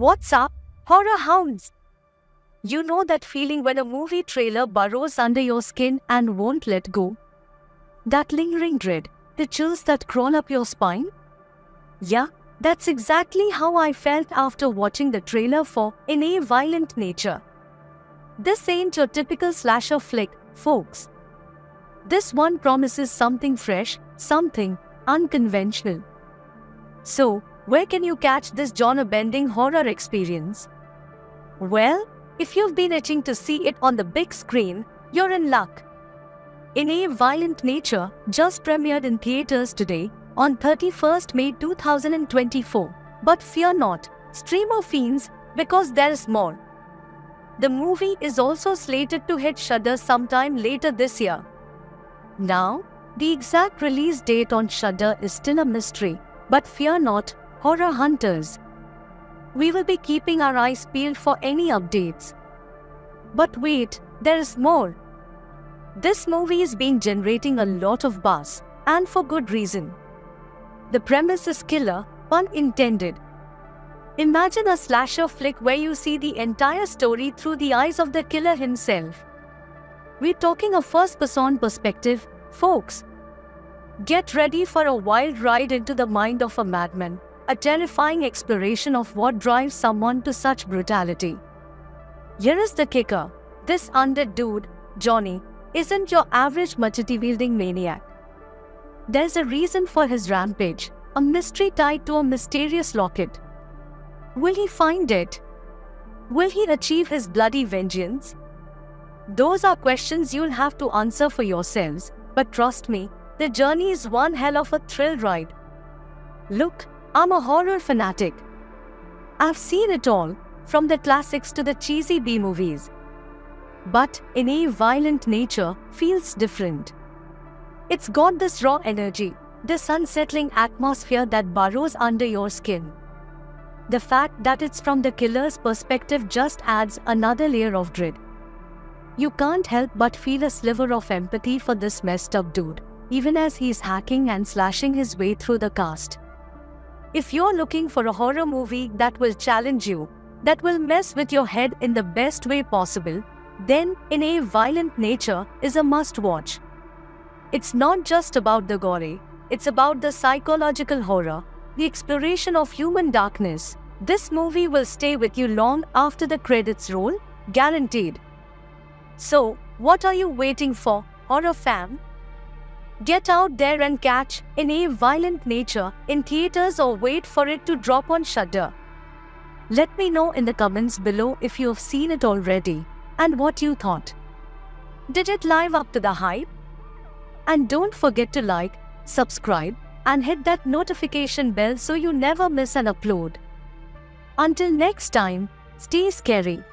What's up, horror hounds? You know that feeling when a movie trailer burrows under your skin and won't let go? That lingering dread, the chills that crawl up your spine? Yeah, that's exactly how I felt after watching the trailer for In a Violent Nature. This ain't your typical slasher flick, folks. This one promises something fresh, something unconventional. So, where can you catch this genre-bending horror experience? Well, if you've been itching to see it on the big screen, you're in luck. In a Violent Nature just premiered in theaters today on 31st May 2024. But fear not, streamer fiends, because there's more. The movie is also slated to hit Shudder sometime later this year. Now, the exact release date on Shudder is still a mystery, but fear not, horror hunters. We will be keeping our eyes peeled for any updates. But wait, there is more. This movie is generating a lot of buzz, and for good reason. The premise is killer, pun intended. Imagine a slasher flick where you see the entire story through the eyes of the killer himself. We're talking a first-person perspective, folks. Get ready for a wild ride into the mind of a madman, a terrifying exploration of what drives someone to such brutality. Here is the kicker. This undead dude, Johnny, isn't your average machete-wielding maniac. There's a reason for his rampage, a mystery tied to a mysterious locket. Will he find it? Will he achieve his bloody vengeance? Those are questions you'll have to answer for yourselves, but trust me, the journey is one hell of a thrill ride. Look, I'm a horror fanatic. I've seen it all, from the classics to the cheesy B-movies. But In a Violent Nature feels different. It's got this raw energy, this unsettling atmosphere that burrows under your skin. The fact that it's from the killer's perspective just adds another layer of dread. You can't help but feel a sliver of empathy for this messed up dude, even as he's hacking and slashing his way through the cast. If you're looking for a horror movie that will challenge you, that will mess with your head in the best way possible, then In a Violent Nature is a must-watch. It's not just about the gore, it's about the psychological horror, the exploration of human darkness. This movie will stay with you long after the credits roll, guaranteed. So, what are you waiting for, horror fam? Get out there and catch In a Violent Nature in theaters or wait for it to drop on Shudder. Let me know in the comments below if you have seen it already and what you thought. Did it live up to the hype? And don't forget to like, subscribe, and hit that notification bell so you never miss an upload. Until next time, stay scary.